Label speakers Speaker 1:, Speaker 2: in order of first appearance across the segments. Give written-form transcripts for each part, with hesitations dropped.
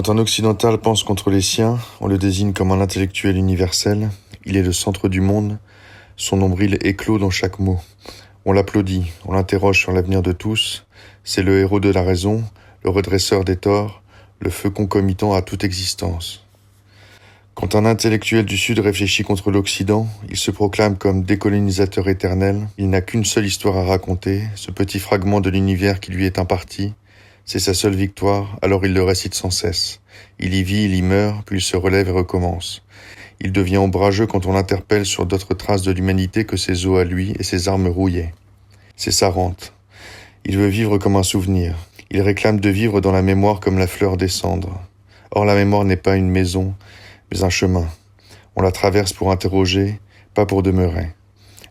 Speaker 1: Quand un occidental pense contre les siens, on le désigne comme un intellectuel universel. Il est le centre du monde, son nombril éclot dans chaque mot. On l'applaudit, on l'interroge sur l'avenir de tous. C'est le héros de la raison, le redresseur des torts, le feu concomitant à toute existence. Quand un intellectuel du Sud réfléchit contre l'Occident, il se proclame comme décolonisateur éternel. Il n'a qu'une seule histoire à raconter, ce petit fragment de l'univers qui lui est imparti. C'est sa seule victoire, alors il le récite sans cesse. Il y vit, il y meurt, puis il se relève et recommence. Il devient ombrageux quand on l'interpelle sur d'autres traces de l'humanité que ses os à lui et ses armes rouillées. C'est sa rente. Il veut vivre comme un souvenir. Il réclame de vivre dans la mémoire comme la fleur des cendres. Or la mémoire n'est pas une maison, mais un chemin. On la traverse pour interroger, pas pour demeurer.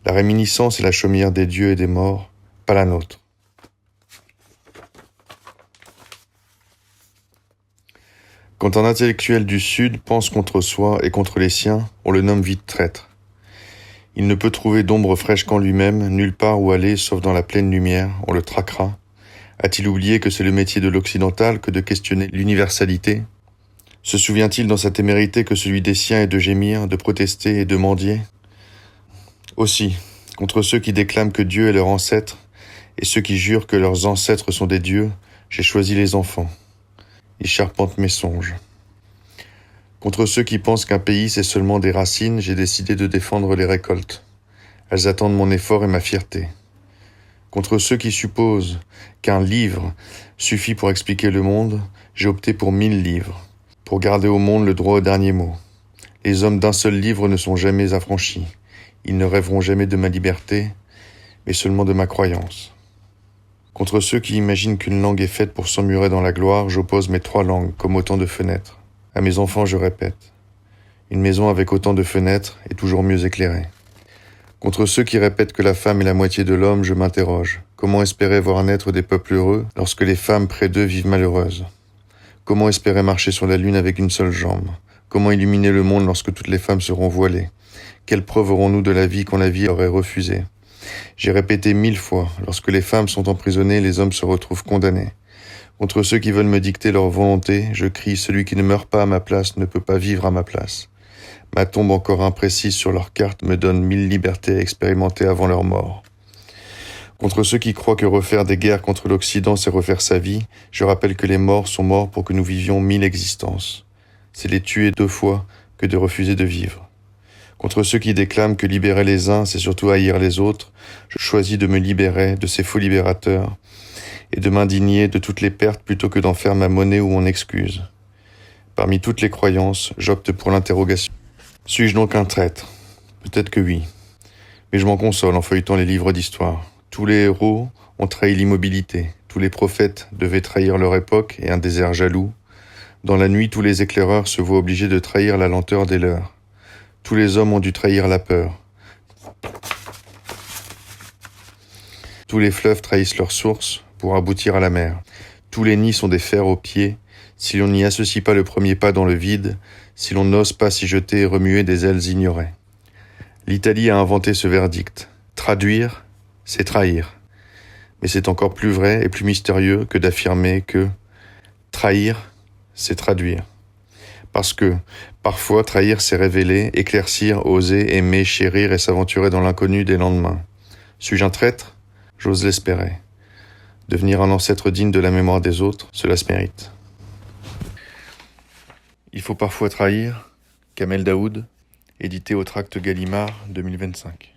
Speaker 1: La réminiscence est la chaumière des dieux et des morts, pas la nôtre. Quand un intellectuel du Sud pense contre soi et contre les siens, on le nomme vite traître. Il ne peut trouver d'ombre fraîche qu'en lui-même, nulle part où aller sauf dans la pleine lumière, on le traquera. A-t-il oublié que c'est le métier de l'occidental que de questionner l'universalité ? Se souvient-il dans sa témérité que celui des siens est de gémir, de protester et de mendier ? Aussi, contre ceux qui déclament que Dieu est leur ancêtre et ceux qui jurent que leurs ancêtres sont des dieux, j'ai choisi les enfants. Ils charpentent mes songes. Contre ceux qui pensent qu'un pays c'est seulement des racines, j'ai décidé de défendre les récoltes. Elles attendent mon effort et ma fierté. Contre ceux qui supposent qu'un livre suffit pour expliquer le monde, j'ai opté pour 1000 livres, pour garder au monde le droit au dernier mot. Les hommes d'un seul livre ne sont jamais affranchis. Ils ne rêveront jamais de ma liberté, mais seulement de ma croyance. Contre ceux qui imaginent qu'une langue est faite pour s'emmurer dans la gloire, j'oppose mes 3 langues comme autant de fenêtres. À mes enfants, je répète, une maison avec autant de fenêtres est toujours mieux éclairée. Contre ceux qui répètent que la femme est la moitié de l'homme, je m'interroge. Comment espérer voir naître des peuples heureux lorsque les femmes près d'eux vivent malheureuses ? Comment espérer marcher sur la lune avec une seule jambe ? Comment illuminer le monde lorsque toutes les femmes seront voilées ? Quelle preuve aurons-nous de la vie quand la vie aurait refusé ? J'ai répété 1000 fois, lorsque les femmes sont emprisonnées, les hommes se retrouvent condamnés. Contre ceux qui veulent me dicter leur volonté, je crie, celui qui ne meurt pas à ma place ne peut pas vivre à ma place. Ma tombe encore imprécise sur leur carte me donne 1000 libertés à expérimenter avant leur mort. Contre ceux qui croient que refaire des guerres contre l'Occident, c'est refaire sa vie, je rappelle que les morts sont morts pour que nous vivions 1000 existences. C'est les tuer 2 fois que de refuser de vivre. Contre ceux qui déclament que libérer les uns, c'est surtout haïr les autres, je choisis de me libérer de ces faux libérateurs et de m'indigner de toutes les pertes plutôt que d'en faire ma monnaie ou mon excuse. Parmi toutes les croyances, j'opte pour l'interrogation. Suis-je donc un traître ? Peut-être que oui. Mais je m'en console en feuilletant les livres d'histoire. Tous les héros ont trahi l'immobilité. Tous les prophètes devaient trahir leur époque et un désert jaloux. Dans la nuit, tous les éclaireurs se voient obligés de trahir la lenteur des leurs. Tous les hommes ont dû trahir la peur. Tous les fleuves trahissent leur source pour aboutir à la mer. Tous les nids sont des fers aux pieds. Si l'on n'y associe pas le premier pas dans le vide, si l'on n'ose pas s'y jeter et remuer des ailes ignorées. L'Italie a inventé ce verdict. Traduire, c'est trahir. Mais c'est encore plus vrai et plus mystérieux que d'affirmer que trahir, c'est traduire. Parce que, parfois, trahir, c'est révéler, éclaircir, oser, aimer, chérir et s'aventurer dans l'inconnu des lendemains. Suis-je un traître ? J'ose l'espérer. Devenir un ancêtre digne de la mémoire des autres, cela se mérite. Il faut parfois trahir, Kamel Daoud, édité au Tract Gallimard 2025.